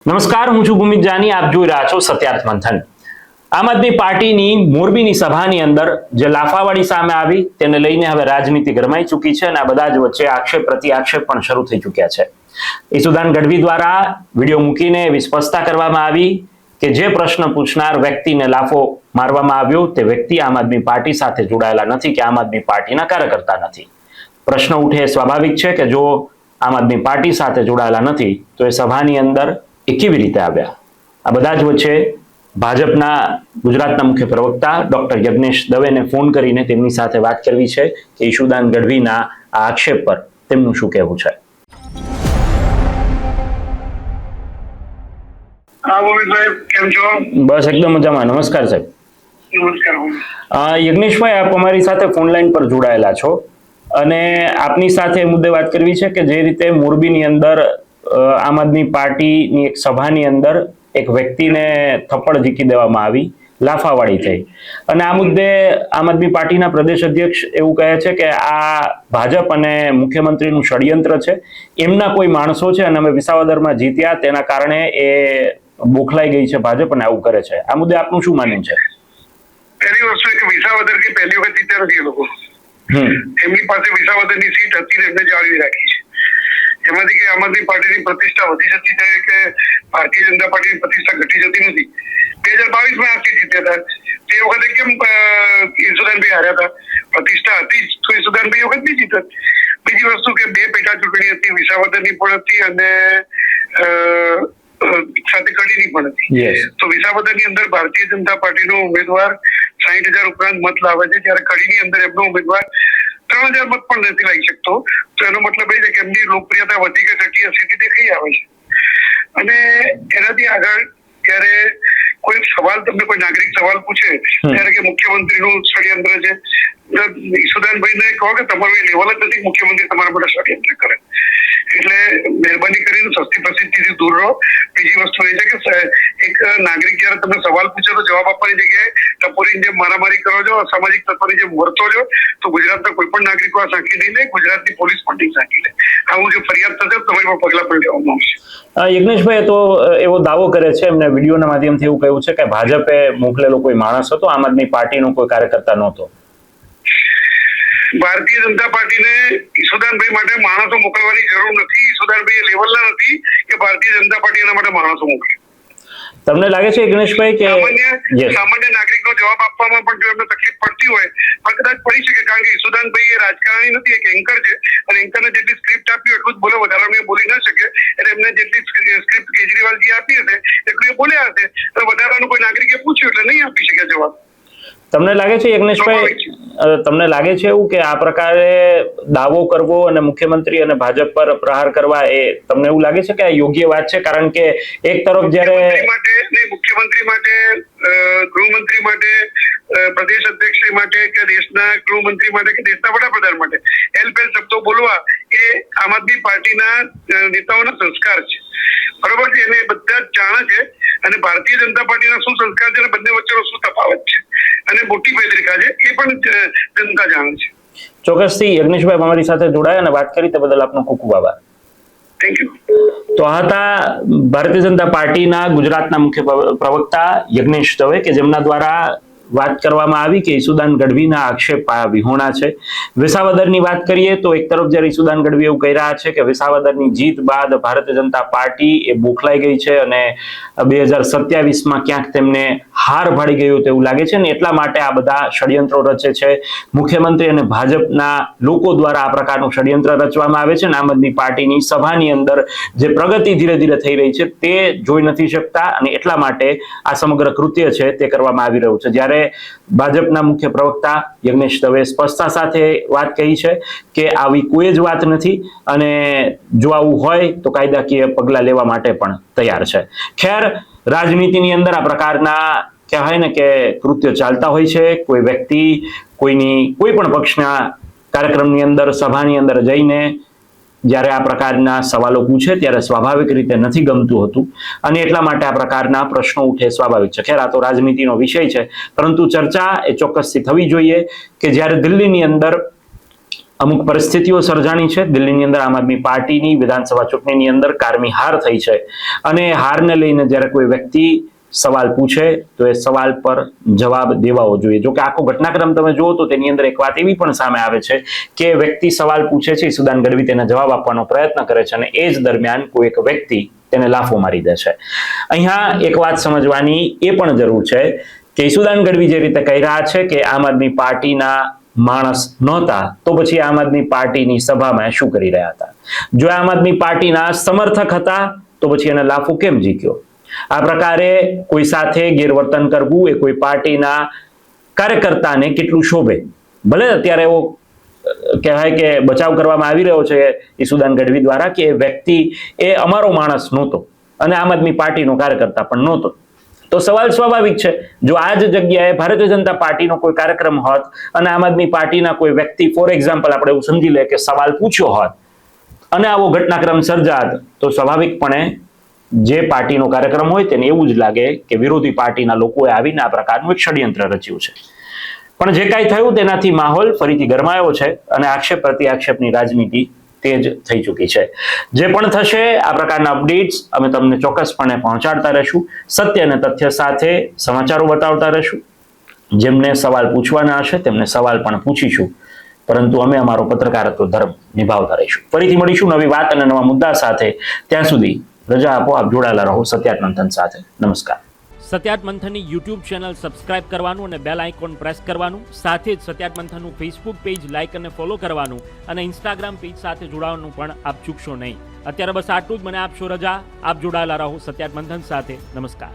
નમસ્કાર, હું છું ભૂમિત જાની. આપ જોઈ રહ્યા છો સત્યાર્થ મંથન. આમ આદમી પાર્ટીની મોરબીની સભાની અંદર જે લાફાવાળી સામે આવી તેને લઈને હવે રાજનીતિ ગરમાઈ ચૂકી છે અને આ બધા જ વચ્ચે આક્ષેપ પ્રતિ આક્ષેપ પણ શરૂ થઈ ચૂક્યા છે. ઈસુદાન ગઢવી દ્વારા વિડીયો મૂકીને એવી સ્પષ્ટતા કરવામાં આવી કે જે પ્રશ્ન પૂછનાર વ્યક્તિને લાફો મારવામાં આવ્યો તે વ્યક્તિ આમ આદમી પાર્ટી સાથે જોડાયેલા નથી કે આમ આદમી પાર્ટીના કાર્યકર્તા નથી. પ્રશ્ન ઉઠે સ્વાભાવિક છે કે જો આમ આદમી પાર્ટી સાથે જોડાયેલા નથી તો એ સભાની અંદર એ કેવી રીતે આવ્યા? આ બધા જ વચ્ચે ભાજપના ગુજરાતના મુખ્ય પ્રવક્તા ડોક્ટર યજ્ઞેશ દવેને ફોન કરીને તેમની સાથે વાત કરવી છે કે ઈશુદાન ગઢવીના આ આક્ષેપ પર તેમનું શું કહેવું છે. બસ એકદમ મજામાં. નમસ્કાર સાહેબ. યજ્ઞેશભાઈ, આપ અમારી સાથે ફોન લાઈન પર જોડાયેલા છો અને આપની સાથે મુદ્દે વાત કરવી છે કે જે રીતે મોરબીની અંદર આમ આદમી પાર્ટીની એક સભાની અંદર એક વ્યક્તિને થપ્પડ ઝીકી દેવામાં આવી, લાફાવાળી થઈ અને આ મુદ્દે આમ આદમી પાર્ટીના પ્રદેશ અધ્યક્ષ એવું કહે છે કે આ ભાજપ અને મુખ્યમંત્રીનું ષડયંત્ર છે, એમના કોઈ માણસો છે અને અમે વિસાવદરમાં જીત્યા તેના કારણે એ બોખલાઈ ગઈ છે ભાજપ અને આવું કરે છે. આ મુદ્દે આપનું શું માનવું છે? પહેલી વસ્તુ કે વિસાવદર કે પહેલી વખત જીત્યા નથી એ લોકો. એમની પાસે વિસાવદરની સીટ હતી, એમને જાળવી રાખી છે. એમાંથી કે આમ આદમી પાર્ટીની પ્રતિષ્ઠા વધી જતી છે કે ભારતીય જનતા પાર્ટીની પ્રતિષ્ઠા ઘટી જતી નથી. 2022 આ સીટ જીત્યા હતા તે વખતે કેમ ઈશુદાનભાઈ હાર્યા હતા? પ્રતિષ્ઠા હતી તો ઈશુદાનભાઈ વખત નહીં જીતત. બીજી વસ્તુ કે બે પેટા ચૂંટણી હતી, વિસાવદરની પણ હતી અને સાથે કડીની પણ હતી. તો વિસાવદરની અંદર ભારતીય જનતા પાર્ટીનો ઉમેદવાર 60,000 ઉપરાંત મત લાવે છે, જ્યારે કડીની અંદર એમનો ઉમેદવાર 3,000 મત પણ નથી લાવી શકતો. તો એનો મતલબ એ છે કે એમની લોકપ્રિયતા વધી કે ઘટી આ સ્થિતિ દેખાઈ આવે છે. અને એનાથી આગળ ત્યારે કોઈ સવાલ, તમને કોઈ નાગરિક સવાલ પૂછે ત્યારે કે મુખ્યમંત્રીનું ષડયંત્ર છે, ઈશુદાનભાઈને કહો કે તમારું એ લેવલ જ નથી, મુખ્યમંત્રી તમારા માટે ષડયંત્ર કરે. એટલે મહેરબાની કરીને સસ્તી પ્રસિદ્ધિથી દૂર રહો. બીજી વસ્તુ એ છે કે એક નાગરિક જયારે તમને સવાલ પૂછે તો જવાબ આપવાની જગ્યાએ ટપોરીની જેમ મારામારી કરો છો, અસામાજિક તત્વની જેમ વર્તો છો તો ગુજરાતના કોઈ પણ નાગરિકો આ સાંકી નહીં લે, ગુજરાતની પોલીસ પણ નહીં સાંકી લે. આવું જો ફરિયાદ થશે તમારી પર પગલા પણ લેવામાં આવશે. યજ્ઞેશભાઈ તો એવો દાવો કરે છે, એમને વિડીયોના માધ્યમથી એવું કહ્યું છે કે ભાજપે મોકલેલો કોઈ માણસ હતો, આમ આદમી પાર્ટીનો કોઈ કાર્યકર્તા નહોતો. ભારતીય જનતા પાર્ટીને ઈશુદાનભાઈ માટે માણસો મોકલવાની જરૂર નથી. ઈશુદાનભાઈ એ લેવલના નથી કે ભારતીય જનતા પાર્ટી એના માટે માણસો મોકલે. તમને લાગે છે ગણેશભાઈ કે સામાન્ય નાગરિકનો જવાબ આપવામાં પણ જો એમને તકલીફ પડતી હોય પણ કદાચ પડી શકે, કારણ કે ઈશુદાનભાઈ એ રાજકારણી નથી, એક એન્કર છે અને એન્કરને જેટલી સ્ક્રિપ્ટ આપી એટલું જ બોલે, વધારાનું બોલી ન શકે. એટલે એમને જેટલી સ્ક્રિપ્ટ કેજરીવાલજી આપી હશે એટલું એ બોલ્યા હશે અને વધારાનું કોઈ નાગરિકે પૂછ્યું એટલે નહીં આપી શકે જવાબ. તમને લાગે છે યજ્ઞેશભાઈ, તમને લાગે છે એવું કે આ પ્રકારે દાવો કરવો અને મુખ્યમંત્રી અને ભાજપ પર પ્રહાર કરવા, એ તમને એવું લાગે છે કે આ યોગ્ય વાત છે? કારણ કે એક તરફ જ્યારે મુખ્યમંત્રી માટે, ગૃહમંત્રી માટે, પ્રદેશ અધ્યક્ષ માટે કે દેશના ગૃહમંત્રી માટે કે દેશના વડાપ્રધાન માટે એલપેલ શબ્દો બોલવા એ આમ આદમી પાર્ટીના નેતાઓના સંસ્કાર છે. બરોબર છે, એને બધા જ જાણે છે અને ભારતીય જનતા પાર્ટીના શું સંસ્કાર છે અને બંને વચ્ચેનો શું તફાવત છે અને મોટી ભેદરેખા છે એ પણ જનતા જાણે છે. ચોક્કસથી યજ્ઞેશભાઈ અમારી સાથે જોડાયા અને વાત કરી તે બદલ આપનો ખૂબ ખૂબ આભાર. Thank you. તો આ હતા ભારતીય જનતા પાર્ટીના ગુજરાતના મુખ્ય પ્રવક્તા યજ્ઞેશ દવે કે જેમના દ્વારા વાત કરવામાં આવી કે ઈશુદાન ગઢવીના આક્ષેપ વિહોણા છે. વિસાવદરની વાત કરીએ તો એક તરફ જ્યારે ઈશુદાન ગઢવી એવું કહી રહ્યા છે કે વિસાવદરની જીત બાદ ભારતીય જનતા પાર્ટી એ બોખલાઈ ગઈ છે અને 2027માં ક્યાંક તેમને હાર ભાડી ગયું તેવું લાગે છે ને એટલા માટે આ બધા ષડયંત્રો રચે છે. મુખ્યમંત્રી અને ભાજપના લોકો દ્વારા આ પ્રકારનું ષડયંત્ર રચવામાં આવે છે અને આમ આદમી પાર્ટીની સભાની અંદર જે પ્રગતિ ધીરે ધીરે થઈ રહી છે તે જોઈ નથી શકતા અને એટલા માટે આ સમગ્ર કૃત્ય છે તે કરવામાં આવી રહ્યું છે. જ્યારે ભાજપના મુખ્ય પ્રવક્તા યજ્ઞેશ દવે સ્પષ્ટતા સાથે વાત કહી છે કે આવી કોઈ જ વાત નથી અને જો આવું હોય તો કાયદાકીય પગલા લેવા માટે પણ તૈયાર છે. ખેર, રાજનીતિની અંદર આ પ્રકારના કહેવાય ને કે કૃત્ય ચાલતા હોય છે. કોઈ વ્યક્તિ કોઈ પણ પક્ષના કાર્યક્રમની અંદર, સભાની અંદર જઈને જ્યારે આ પ્રકારના સવાલો પૂછે ત્યારે સ્વાભાવિક રીતે નથી ગમતું હતું અને એટલા માટે આ પ્રકારના પ્રશ્નો ઉઠે સ્વાભાવિક છે. ખેર, આ તો રાજનીતિનો વિષય છે, પરંતુ ચર્ચા એ ચોક્કસથી થવી જોઈએ કે જ્યારે દિલ્હીની અંદર અમુક પરિસ્થિતિઓ સર્જાણી છે. દિલ્હીની અંદર આમ આદમી પાર્ટીની વિધાનસભા ચૂંટણીની અંદર કારમી હાર થઈ છે અને હારને લઈને જ્યારે કોઈ વ્યક્તિ સવાલ પૂછે તો એ સવાલ પર જવાબ દેવાવો જોઈએ. જો કે આખો ઘટનાક્રમ તમે જુઓ તો તેની અંદર એક વાત એવી પણ સામે આવે છે કે વ્યક્તિ સવાલ પૂછે છે, ઈસુદાન ગઢવી તેને જવાબ આપવાનો પ્રયત્ન કરે છે અને એ જ દરમિયાન કોઈ એક વ્યક્તિ તેને લાફો મારી દે છે. અહીંયા એક વાત સમજવાની એ પણ જરૂર છે કે ઈસુદાન ગઢવી જે રીતે કહી રહ્યા છે કે આમ આદમી પાર્ટીના માણસ નહોતા, તો પછી આમ આદમી પાર્ટીની સભામાં શું કરી રહ્યા હતા? જો આમ આદમી પાર્ટીના સમર્થક હતા તો પછી એને લાફો કેમ ઝીક્યો? આ પ્રકારે કોઈ સાથે ગેરવર્તન કરવું એ કોઈ પાર્ટીના કાર્યકર્તાને કેટલું શોભે? ભલે અત્યારે એવો કહેવાય કે બચાવ કરવામાં આવી રહ્યો છે ઈસુદાન ગઢવી દ્વારા કે વ્યક્તિ એ અમારો માણસ નહોતો અને આમ આદમી પાર્ટીનો કાર્યકર્તા પણ નહોતો. તો સવાલ સ્વાભાવિક છે, જો આ જ જગ્યાએ ભારતીય જનતા પાર્ટીનો કોઈ કાર્યક્રમ હોત અને આમ આદમી પાર્ટીના કોઈ વ્યક્તિ ફોર એક્ઝામ્પલ આપણે એવું સમજી લે કે સવાલ પૂછ્યો હોત અને આવો ઘટનાક્રમ સર્જાત, તો સ્વાભાવિકપણે જે પાર્ટીનો કાર્યક્રમ હોય તેને એવું જ લાગે કે વિરોધી પાર્ટીના લોકોએ આવીને આ પ્રકારનું એક ષડયંત્ર રચ્યું છે. પણ જે કાંઈ થયું તેનાથી માહોલ ફરીથી ગરમાયો છે અને આક્ષેપ પ્રત્યાક્ષેપની રાજનીતિ તેજ થઈ ચૂકી છે. જે પણ થશે આ પ્રકારના અપડેટ્સ અમે તમને ચોક્કસપણે પહોંચાડતા રહેશું. સત્ય અને તથ્ય સાથે સમાચારો બતાવતા રહેશું. જેમને સવાલ પૂછવાના હશે તેમને સવાલ પણ પૂછીશું, પરંતુ અમે અમારો પત્રકારત્વ ધર્મ નિભાવતા રહીશું. ફરીથી મળીશું નવી વાત અને નવા મુદ્દા સાથે. ત્યાં સુધી રજા આપો. આપ જોડાયેલા રહો સત્યાત મંથન સાથે. નમસ્કાર. સત્યાત મંથનની યુટ્યુબ ચેનલ સબસ્ક્રાઇબ કરવાનું અને બેલ આઇકોન પ્રેસ કરવાનું, સાથે જ સત્યાત મંથનનું ફેસબુક પેજ લાઇક અને ફોલો કરવાનું અને ઇન્સ્ટાગ્રામ પેજ સાથે જોડાવાનું પણ આપ ચૂકશો નહીં. અત્યારે બસ આટલું જ. મને આપશો રજા. આપ જોડાયેલા રહો સત્યાત મંથન સાથે. નમસ્કાર.